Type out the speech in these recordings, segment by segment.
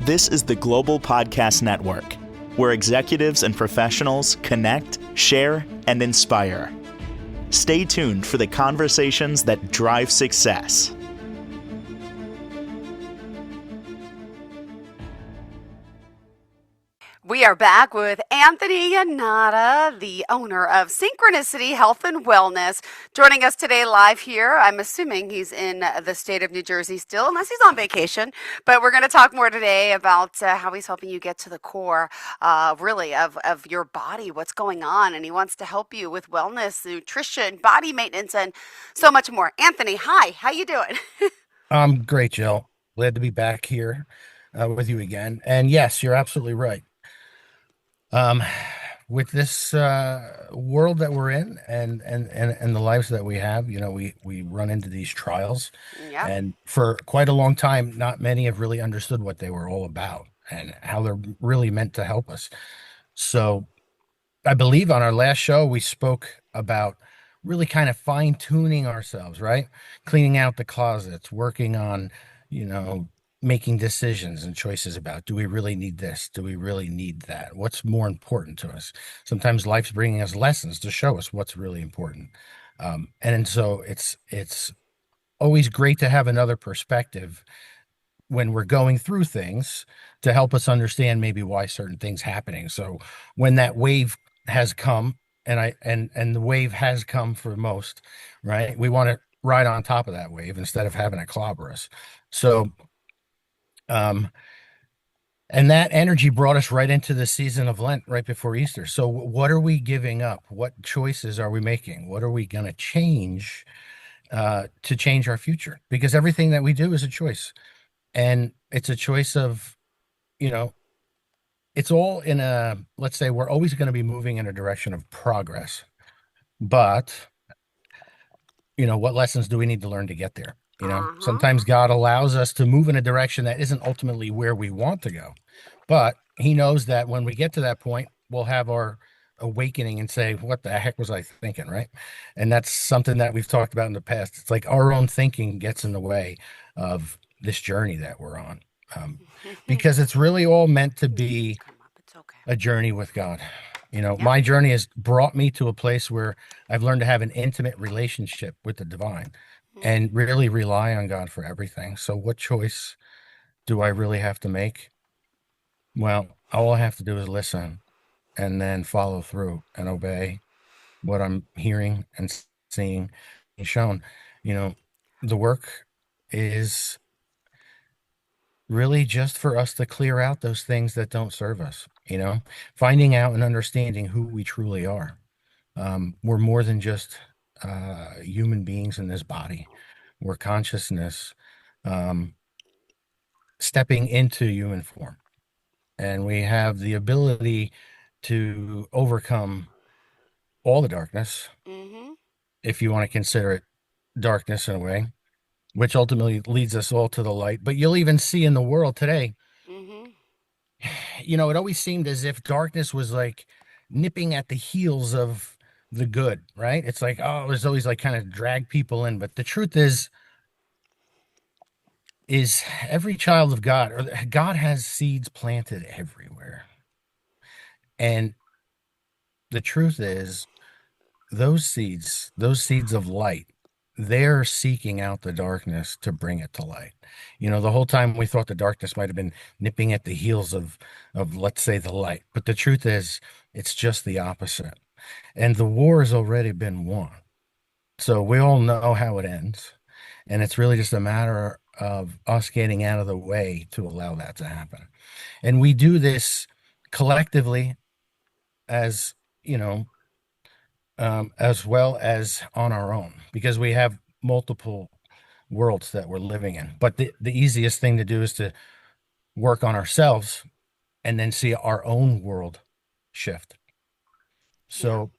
This is the Global Podcast Network, where executives and professionals connect, share, and inspire. Stay tuned for the conversations that drive success. We are back with Anthony Yannotta, the owner of Synchronicity Health and Wellness, joining us today live here. I'm assuming he's in the state of New Jersey still, unless he's on vacation. But we're going to talk more today about how he's helping you get to the core, really, of your body, what's going on. And he wants to help you with wellness, nutrition, body maintenance, and so much more. Anthony, hi. How you doing? I'm great, Jill. Glad to be back here with you again. And yes, you're absolutely right. With this world that we're in and the lives that we have, you know, we run into these trials. Yeah. And for quite a long time, not many have really understood what they were all about and how they're really meant to help us. So I believe on our last show, we spoke about really kind of fine-tuning ourselves, right? Cleaning out the closets, working on, you know, making decisions and choices about, do we really need this? Do we really need that? What's more important to us? Sometimes life's bringing us lessons to show us what's really important. And so it's always great to have another perspective when we're going through things to help us understand maybe why certain things happening. So when that wave has come, and the wave has come for most, right? We want to ride on top of that wave instead of having it clobber us. So and that energy brought us right into the season of Lent, right before Easter. So what are we giving up? What choices are we making? What are we going to change to change our future? Because everything that we do is a choice. And it's a choice of, you know, it's all in a, let's say we're always going to be moving in a direction of progress. But, you know, what lessons do we need to learn to get there? You know, sometimes God allows us to move in a direction that isn't ultimately where we want to go. But he knows that when we get to that point, we'll have our awakening and say, what the heck was I thinking, right? And that's something that we've talked about in the past. It's like our own thinking gets in the way of this journey that we're on, because it's really all meant to be a journey with God. You know, my journey has brought me to a place where I've learned to have an intimate relationship with the divine and really rely on God for everything. So what choice do I really have to make? Well, all I have to do is listen and then follow through and obey what I'm hearing and seeing and shown. You know, the work is really just for us to clear out those things that don't serve us, you know, finding out and understanding who we truly are. We're more than just human beings in this body. We're consciousness stepping into human form. And we have the ability to overcome all the darkness, if you want to consider it darkness in a way, which ultimately leads us all to the light. But you'll even see in the world today, you know, it always seemed as if darkness was like nipping at the heels of the good, right? It's like, oh, it was always like kind of drag people in. But the truth is every child of God, or God has seeds planted everywhere. And the truth is those seeds of light, they're seeking out the darkness to bring it to light. You know, the whole time we thought the darkness might have been nipping at the heels of let's say the light. But the truth is it's just the opposite. And the war has already been won. So we all know how it ends. And it's really just a matter of us getting out of the way to allow that to happen. And we do this collectively as, you know, as well as on our own, because we have multiple worlds that we're living in. But the easiest thing to do is to work on ourselves and then see our own world shift. So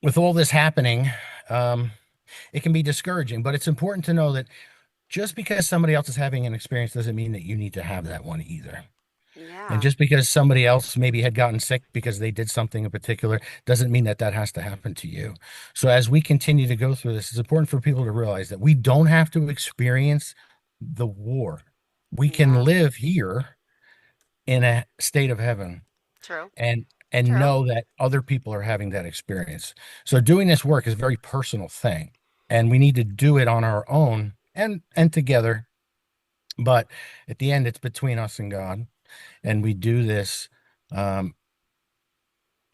with all this happening, it can be discouraging, but it's important to know that just because somebody else is having an experience doesn't mean that you need to have that one either. Yeah. And just because somebody else maybe had gotten sick because they did something in particular doesn't mean that that has to happen to you. So as we continue to go through this, it's important for people to realize that we don't have to experience the war. We can live here in a state of heaven True. and True. know that other people are having that experience. So doing this work is a very personal thing, and we need to do it on our own and together. But at the end, it's between us and God, and we do this. Um,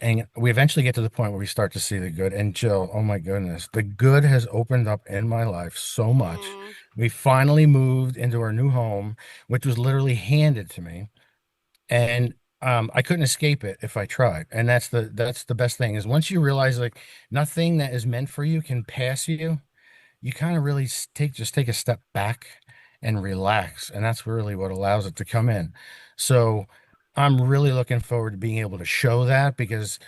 and we eventually get to the point where we start to see the good. And Jill, oh my goodness, the good has opened up in my life so much. Mm, We finally moved into our new home, which was literally handed to me, and I couldn't escape it if I tried. And that's the best thing is once you realize like nothing that is meant for you can pass you, you kind of really take a step back and relax, and that's really what allows it to come in. So I'm really looking forward to being able to show that because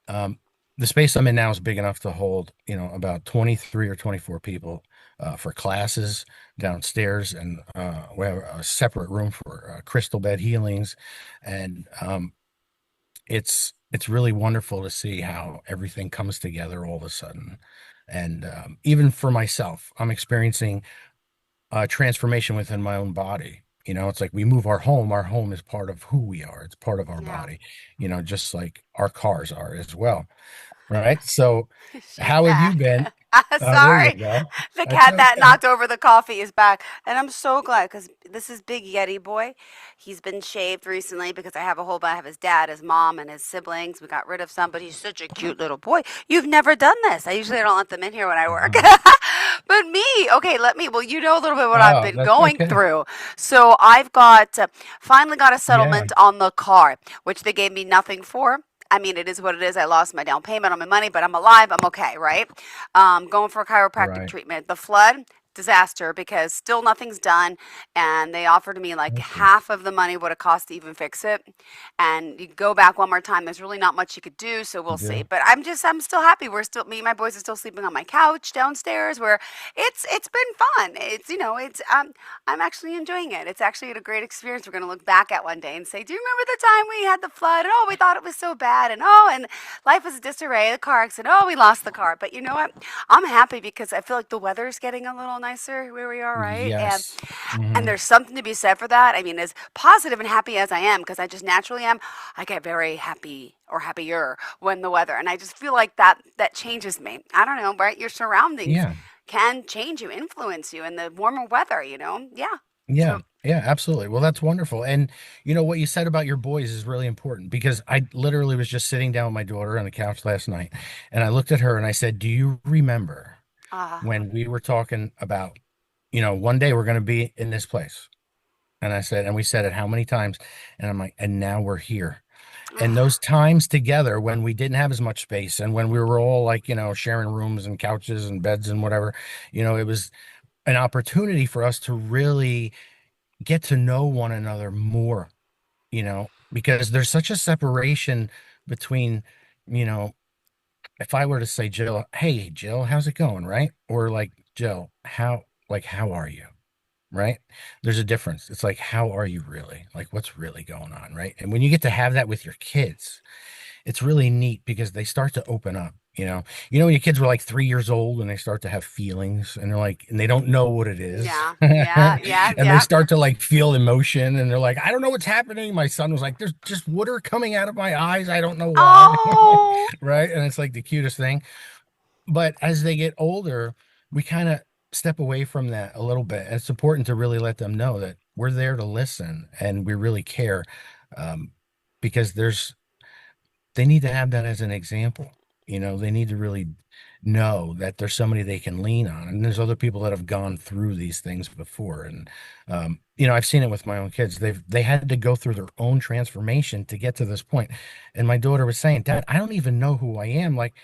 um, the space I'm in now is big enough to hold, about 23 or 24 people for classes downstairs, and we have a separate room for crystal bed healings, and it's really wonderful to see how everything comes together all of a sudden. And even for myself, I'm experiencing transformation within my own body. It's like we move our home. Our home is part of who we are. It's part of our yeah. body, just like our cars are as well. Right. So, She's how have you back. been? There you Sorry. go. The That's cat that okay. knocked over the coffee is back. And I'm so glad because this is Big Yeti Boy. He's been shaved recently because I have his dad, his mom, and his siblings. We got rid of some, but he's such a cute little boy. You've never done this. I usually don't let them in here when I work. Uh, But me, okay, well, you know a little bit what I've oh, been that's going okay. through. So finally got a Yeah. settlement on the car, which they gave me nothing for. I mean, it is what it is. I lost my down payment on my money, but I'm alive. I'm okay, right? Going for chiropractic Right. treatment. The flood, disaster because still nothing's done. And they offered me like Okay. half of the money would have cost to even fix it. And you go back one more time. There's really not much you could do, so we'll see. Do. But I'm still happy. Me and my boys are still sleeping on my couch downstairs where it's been fun. I'm actually enjoying it. It's actually a great experience. We're gonna look back at one day and say, do you remember the time we had the flood? And oh, we thought it was so bad. And life was a disarray. The car accident. Oh, we lost the car. But you know what? I'm happy because I feel like the weather's getting a little nicer where we are, right? And Yes. and Hmm. there's something to be said for that. I mean, as positive and happy as I am, because I just naturally am, I get very happy or happier when the weather, and I just feel like that changes me. I don't know, right? Your surroundings Yeah. can change you, influence you, and the warmer weather, yeah. Yeah. So, Yeah, absolutely. Well, that's wonderful. And what you said about your boys is really important because I literally was just sitting down with my daughter on the couch last night and I looked at her and I said, "Do you remember uh, when we were talking about, one day we're going to be in this place?" And I said, and we said it how many times? And I'm like, and now we're here. And those times together when we didn't have as much space and when we were all like, sharing rooms and couches and beds and whatever, it was an opportunity for us to really get to know one another more, because there's such a separation between, you know, if I were to say, Jill, hey, Jill, how's it going? Right. Or like, Jill, how are you? Right. There's a difference. It's like, how are you really? Like, what's really going on? Right. And when you get to have that with your kids, it's really neat because they start to open up. When your kids were like 3 years old and they start to have feelings and they're like, and they don't know what it is. yeah, yeah, yeah, And they yeah. start to like feel emotion and they're like, I don't know what's happening. My son was like, there's just water coming out of my eyes. I don't know why. Oh, Right. And it's like the cutest thing. But as they get older, we kind of step away from that a little bit. And it's important to really let them know that we're there to listen and we really care. Um, because they need to have that as an example. They need to really know that there's somebody they can lean on. And there's other people that have gone through these things before. And, I've seen it with my own kids. They had to go through their own transformation to get to this point. And my daughter was saying, Dad, I don't even know who I am. Like,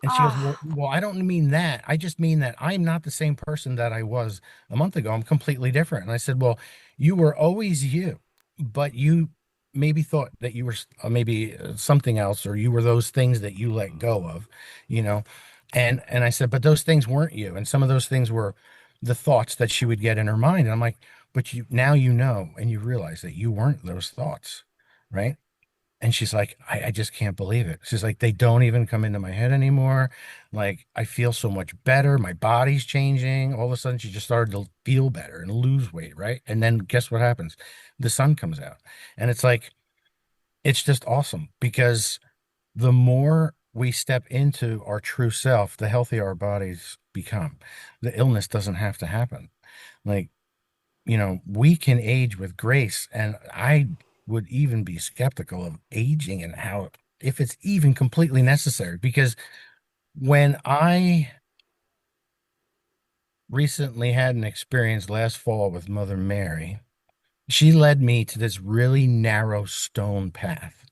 and she goes, oh, well, I don't mean that. I just mean that I'm not the same person that I was a month ago. I'm completely different. And I said, well, you were always you, but you maybe thought that you were maybe something else, or you were those things that you let go of, you know. And I said, but those things weren't you. And some of those things were the thoughts that she would get in her mind. And I'm like, but you now and you realize that you weren't those thoughts, right? And she's like, I just can't believe it. She's like, they don't even come into my head anymore. Like, I feel so much better. My body's changing. All of a sudden, she just started to feel better and lose weight, right? And then guess what happens? The sun comes out. And it's like, it's just awesome because the more we step into our true self, the healthier our bodies become. The illness doesn't have to happen. Like, we can age with grace. And I would even be skeptical of aging and how, if it's even completely necessary. Because when I recently had an experience last fall with Mother Mary, she led me to this really narrow stone path.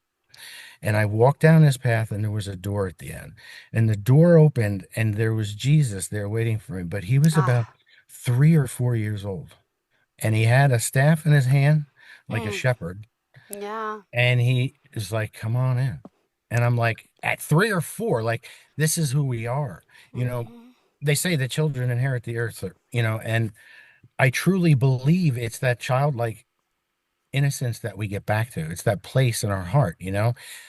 And I walked down this path, and there was a door at the end. And the door opened, and there was Jesus there waiting for me. But he was about Ah, 3 or 4 years old. And he had a staff in his hand, like a mm, shepherd. yeah. And he is like, come on in. And I'm like, at 3 or 4, like, this is who we are. You know, Hmm. they say that children inherit the earth, and I truly believe it's that childlike innocence that we get back to. It's that place in our heart,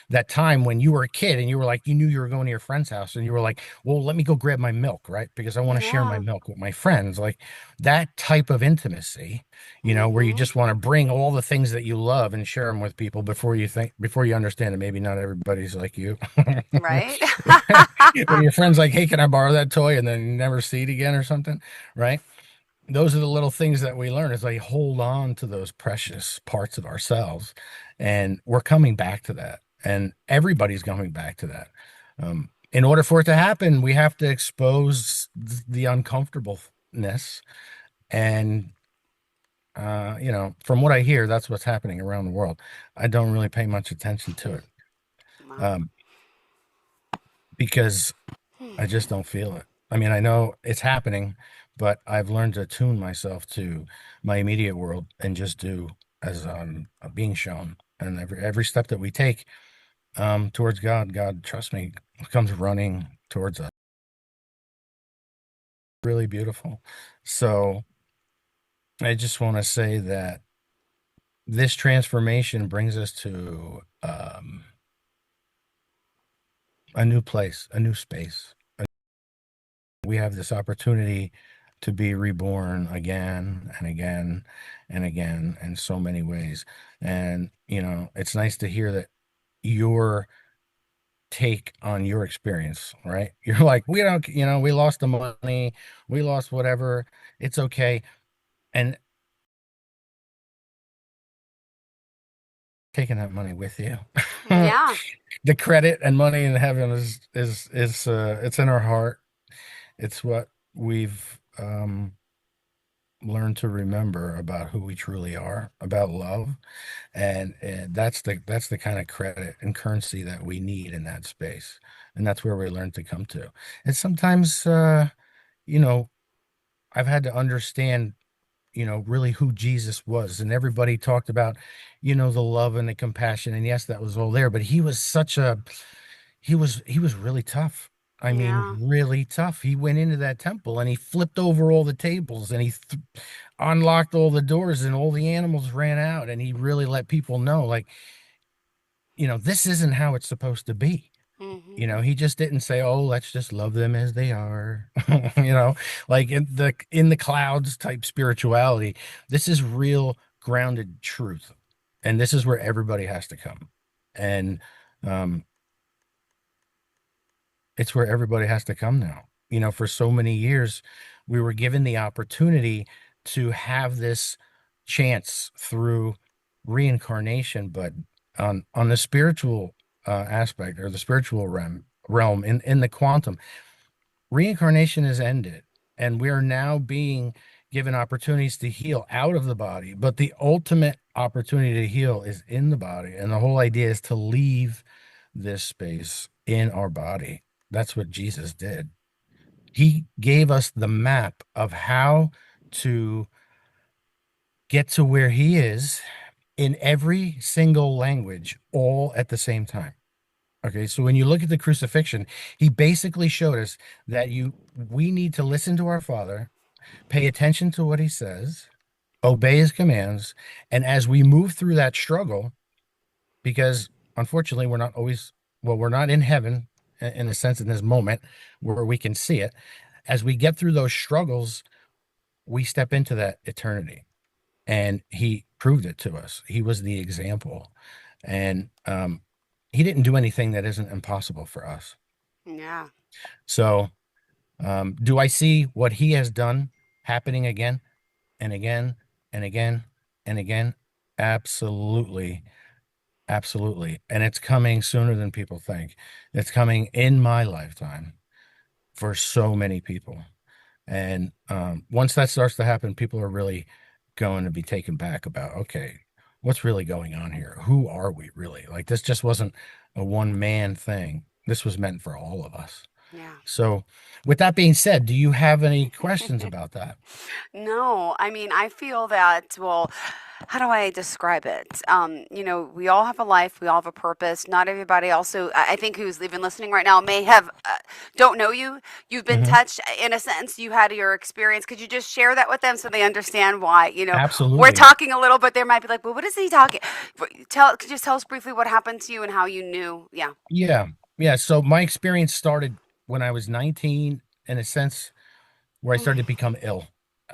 that time when you were a kid and you were like, you knew you were going to your friend's house and you were like, well, let me go grab my milk, right? Because I want to share my Yeah. milk with my friends. Like that type of intimacy, where you Hmm. just want to bring all the things that you love and share them with people before you understand that maybe not everybody's like you. Right. When your friend's like, hey, can I borrow that toy? And then you never see it again or something, right? Those are the little things that we learn is like hold on to those precious parts of ourselves, and we're coming back to that, and everybody's coming back to that. In order for it to happen, we have to expose the uncomfortableness, and from what I hear, that's what's happening around the world. I don't really pay much attention to it, Wow. um, because I just don't feel it. I mean, I know it's happening, but I've learned to tune myself to my immediate world and just do as being shown. And every step that we take towards God, God, trust me, comes running towards us. Really beautiful. So I just want to say that this transformation brings us to a new place, a new space. We have this opportunity to be reborn again and again and again in so many ways. And, it's nice to hear that your take on your experience, right? You're like, we don't, we lost the money, we lost whatever, it's okay. And taking that money with you. Yeah. The credit and money in heaven it's in our heart. It's what we've learned to remember about who we truly are, about love, and that's the kind of credit and currency that we need in that space, and that's where we learn to come to. And sometimes, you know, I've had to understand, really who Jesus was, and everybody talked about, the love and the compassion, and yes, that was all there, but he was really tough. I mean, Yeah. really tough. He went into that temple and he flipped over all the tables and he unlocked all the doors and all the animals ran out and he really let people know, like, this isn't how it's supposed to be. Hmm. He just didn't say, "Oh, let's just love them as they are." you know, like in the clouds type spirituality. This is real grounded truth. And this is where everybody has to come. And um it's where everybody has to come now. For so many years, we were given the opportunity to have this chance through reincarnation, but on the spiritual aspect or the spiritual realm in the quantum, reincarnation is ended, and we are now being given opportunities to heal out of the body. But the ultimate opportunity to heal is in the body, and the whole idea is to leave this space in our body. That's what Jesus did. He gave us the map of how to get to where he is in every single language, all at the same time. Okay, so when you look at the crucifixion, he basically showed us that we need to listen to our Father, pay attention to what he says, obey his commands, and as we move through that struggle, because unfortunately, we're not always, well, we're not in heaven in a sense in this moment where we can see it. As we get through those struggles, we step into that eternity. And he proved it to us. He was the example. And he didn't do anything that isn't impossible for us. Yeah. So, do I see what he has done happening again and again and again and again? Absolutely. Absolutely. And it's coming sooner than people think. It's coming in my lifetime for so many people. And once that starts to happen, people are really going to be taken back about, okay, what's really going on here? Who are we really? Like, this just wasn't a one man thing. This was meant for all of us. Yeah. So, with that being said, do you have any questions about that? No, I mean, I feel that, well, how do I describe it? We all have a life, we all have a purpose. Not everybody also, I think, who's even listening right now may have, don't know you. You've been Hmm. touched in a sense, you had your experience. Could you just share that with them so they understand why, we're Absolutely. talking a little, but they might be like, well, what is he talking? Could you just tell us briefly what happened to you and how you knew? Yeah. Yeah. Yeah. So, my experience started when I was 19, in a sense, where I started to become ill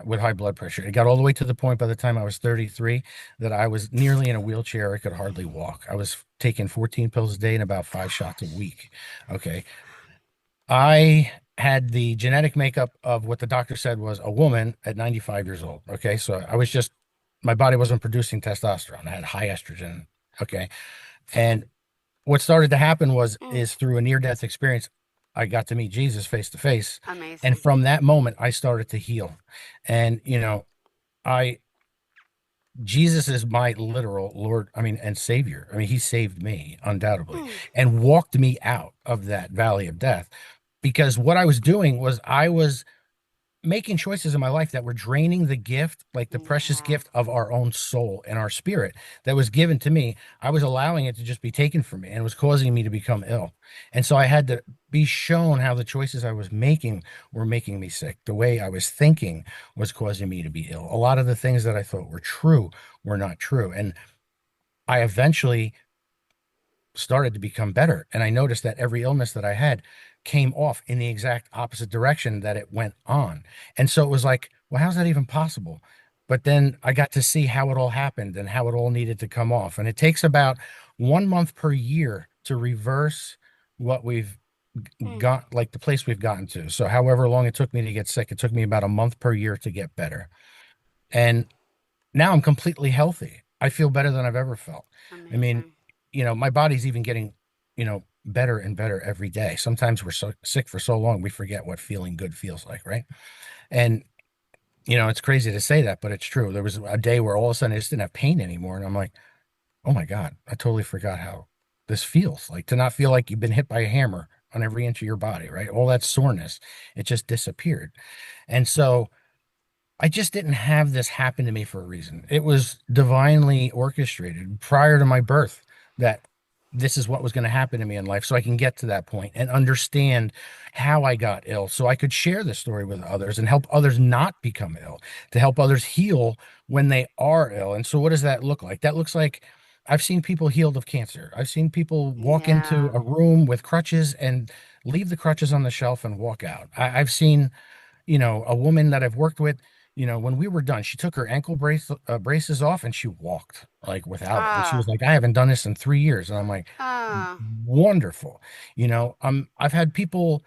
with high blood pressure. It got all the way to the point by the time I was 33 that I was nearly in a wheelchair. I could hardly walk. I was taking 14 pills a day and about 5 shots a week. Okay. I had the genetic makeup of what the doctor said was a woman at 95 years old. Okay. So I was just, my body wasn't producing testosterone. I had high estrogen. Okay. And what started to happen Mm, is through a near death experience, I got to meet Jesus face to face. And amazing. from that moment, I started to heal. And, I, Jesus is my literal Lord, I mean, and Savior. I mean, he saved me undoubtedly Mm, and walked me out of that valley of death because what I was doing was I was making choices in my life that were draining the gift, like the precious yeah. gift of our own soul and our spirit that was given to me. I was allowing it to just be taken from me and it was causing me to become ill. And so I had to be shown how the choices I was making were making me sick. The way I was thinking was causing me to be ill. A lot of the things that I thought were true were not true. And I eventually started to become better. And I noticed that every illness that I had came off in the exact opposite direction that it went on. And so it was like, well, how's that even possible? But then I got to see how it all happened and how it all needed to come off. And it takes about 1 month per year to reverse what we've Mm, got, like the place we've gotten to. So, however long it took me to get sick, it took me about a month per year to get better. And now I'm completely healthy. I feel better than I've ever felt. I mean, amazing. my body's even getting, better and better every day. Sometimes we're so sick for so long, we forget what feeling good feels like, right? And, it's crazy to say that, but it's true. There was a day where all of a sudden I just didn't have pain anymore. And I'm like, oh my God, I totally forgot how this feels like to not feel like you've been hit by a hammer on every inch of your body, right? All that soreness, it just disappeared. And so, I just didn't have this happen to me for a reason. It was divinely orchestrated prior to my birth that this is what was going to happen to me in life. So I can get to that point and understand how I got ill. So I could share the story with others and help others not become ill, to help others heal when they are ill. And so what does that look like? That looks like I've seen people healed of cancer. I've seen people walk into Yeah. a room with crutches and leave the crutches on the shelf and walk out. I've seen a woman that I've worked with, when we were done, she took her ankle braces off and she walked like without them. And she was Ah. like, I haven't done this in 3 years. And I'm like, Ah. wonderful. I've had people,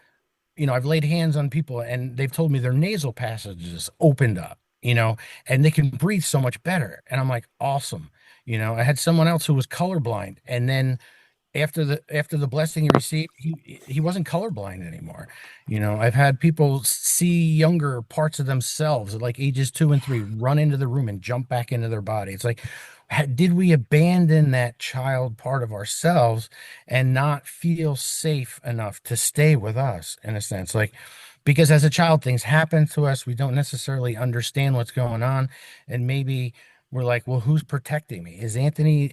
I've laid hands on people and they've told me their nasal passages opened up, and they can breathe so much better. And I'm like, awesome. I had someone else who was colorblind and then after the blessing he received, he wasn't colorblind anymore. I've had people see younger parts of themselves at like ages 2 and 3 run into the room and jump back into their body. It's like, did we abandon that child part of ourselves and not feel safe enough to stay with us in a sense? Like, because as a child, things happen to us. We don't necessarily understand what's going on. And maybe we're like, well, who's protecting me? Is Anthony,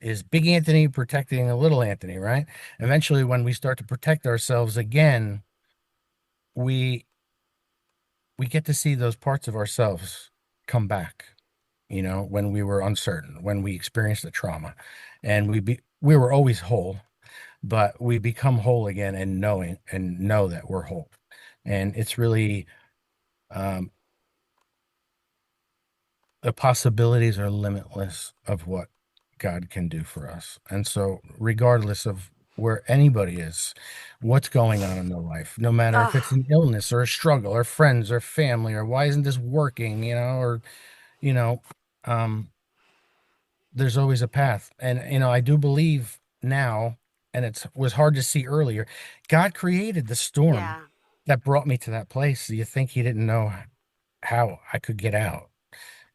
is Big Anthony protecting a little Anthony, right? Eventually, when we start to protect ourselves again, we we get to see those parts of ourselves come back, when we were uncertain, when we experienced a trauma, and we were always whole, but we become whole again and know that we're whole. And it's really, um, the possibilities are limitless of what God can do for us. And so, regardless of where anybody is, what's going on in their life, no matter if it's Oh, an illness or a struggle or friends or family or why isn't this working, or, you know, um, there's always a path. And, I do believe now, and it was hard to see earlier, God created the storm yeah. that brought me to that place. Do you think he didn't know how I could get out?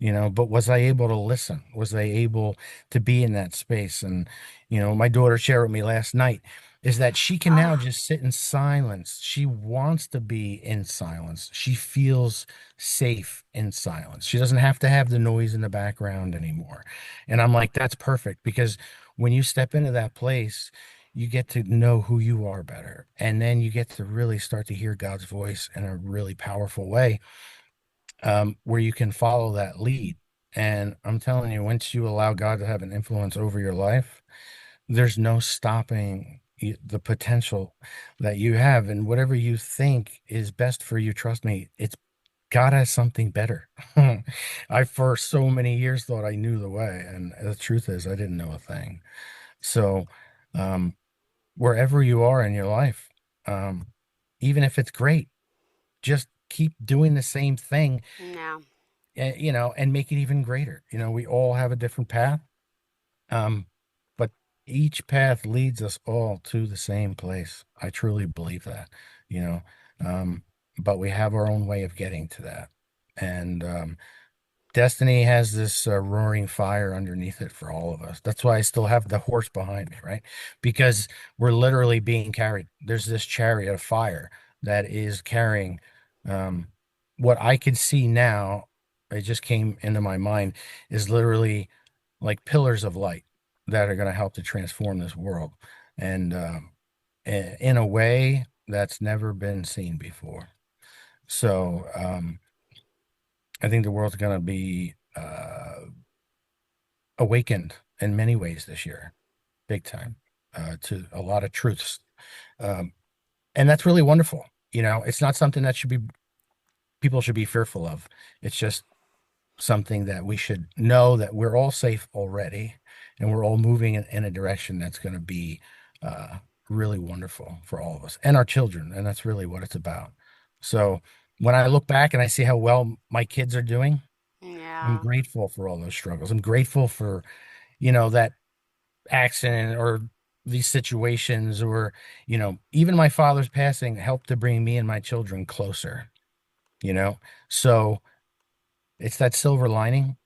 But was I able to listen? Was I able to be in that space? And, my daughter shared with me last night is that she can now Oh, just sit in silence. She wants to be in silence. She feels safe in silence. She doesn't have to have the noise in the background anymore. And I'm like, that's perfect because when you step into that place, you get to know who you are better. And then you get to really start to hear God's voice in a really powerful way, where you can follow that lead. And I'm telling you, once you allow God to have an influence over your life, there's no stopping the potential that you have. And whatever you think is best for you, trust me, it's God has something better. I, for so many years, thought I knew the way. And the truth is, I didn't know a thing. So, um, wherever you are in your life, um, even if it's great, just keep doing the same thing, yeah. and make it even greater. We all have a different path, um, but each path leads us all to the same place. I truly believe that, you know, um, but we have our own way of getting to that. And Destiny has this roaring fire underneath it for all of us. That's why I still have the horse behind me, right? Because we're literally being carried. There's this chariot of fire that is carrying, um, what I could see now. It just came into my mind is literally like pillars of light that are going to help to transform this world, and in a way that's never been seen before. So, I think the world's going to be awakened in many ways this year, big time, to a lot of truths. Um, and that's really wonderful. It's not something that people should be fearful of. It's just something that we should know that we're all safe already and we're all moving in a direction that's going to be uh, really wonderful for all of us and our children. And that's really what it's about. So when I look back and I see how well my kids are doing, I'm Yeah. grateful for all those struggles. I'm grateful for, that accident or these situations, or, even my father's passing helped to bring me and my children closer, you know? So it's that silver lining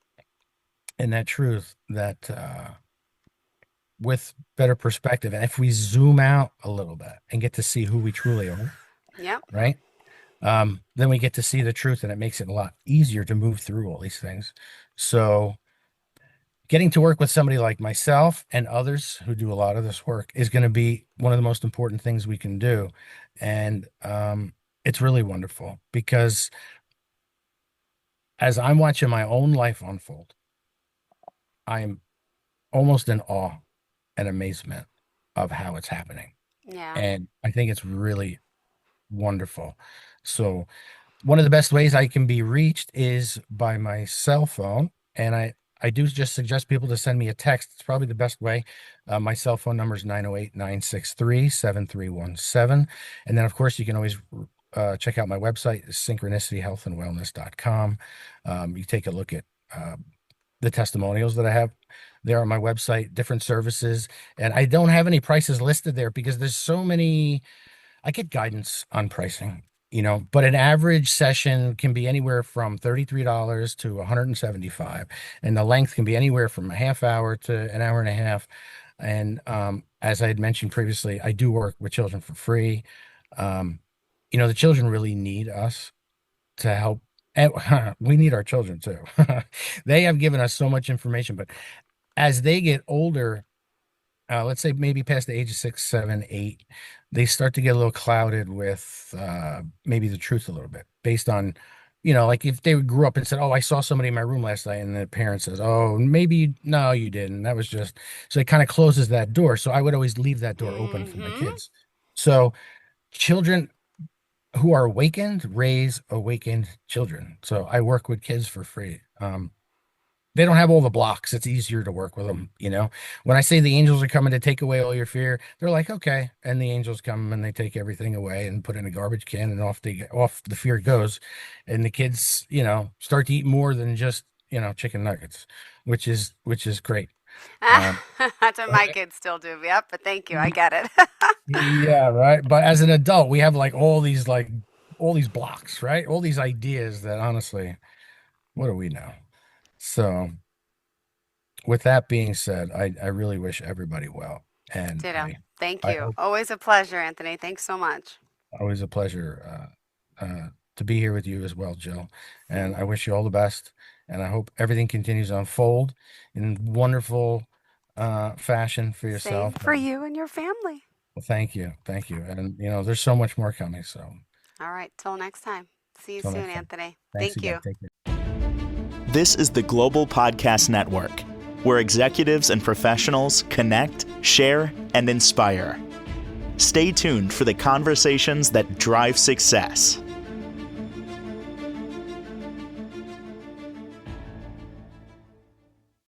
and that truth that, with better perspective, and if we zoom out a little bit and get to see who we truly are, Yep. right? Then we get to see the truth, and it makes it a lot easier to move through all these things. So getting to work with somebody like myself and others who do a lot of this work is going to be one of the most important things we can do. And it's really wonderful because as I'm watching my own life unfold, I'm almost in awe and amazement of how it's happening. Yeah. And I think it's really wonderful. So one of the best ways I can be reached is by my cell phone. And I do just suggest people to send me a text. It's probably the best way. My cell phone number is 908-963-7317. And then, of course, you can always check out my website, synchronicityhealthandwellness.com. You take a look at the testimonials that I have there on my website, different services. And I don't have any prices listed there because there's so many. I get guidance on pricing, but an average session can be anywhere from $33 to $175, and the length can be anywhere from a half hour to an hour and a half. And as I had mentioned previously, I do work with children for free. Um, the children really need us to help. And we need our children too. They have given us so much information, but as they get older, let's say maybe past the age of 6, 7, 8, they start to get a little clouded with maybe the truth a little bit based on like if they grew up and said, "Oh, I saw somebody in my room last night," and the parent says, "Oh, no, you didn't. That was just," so it kind of closes that door. So I would always leave that door open for my Mm-hmm. kids. So children who are awakened raise awakened children. So I work with kids for free. They don't have all the blocks. It's easier to work with them. When I say the angels are coming to take away all your fear, they're like, okay. And the angels come and they take everything away and put it in a garbage can, and off the fear goes. And the kids, start to eat more than just, chicken nuggets, which is great. Um, That's what my kids still do. Yep, but thank you. I get it. yeah, right. But as an adult, we have all these blocks, right? All these ideas that honestly, what do we know? So with that being said, I really wish everybody well. And Ditto. I, Thank I you. hope Always a pleasure, Anthony. Thanks so much. always a pleasure to be here with you as well, Jill. And I wish you all the best. And I hope everything continues to unfold in wonderful fashion for Same yourself. for you and your family. Well, thank you. Thank you. And, there's so much more coming. So All right, till next time. See you till soon, next time. Anthony. Thanks Thank again. you. Take care. This is the Global Podcast Network, where executives and professionals connect, share, and inspire. Stay tuned for the conversations that drive success.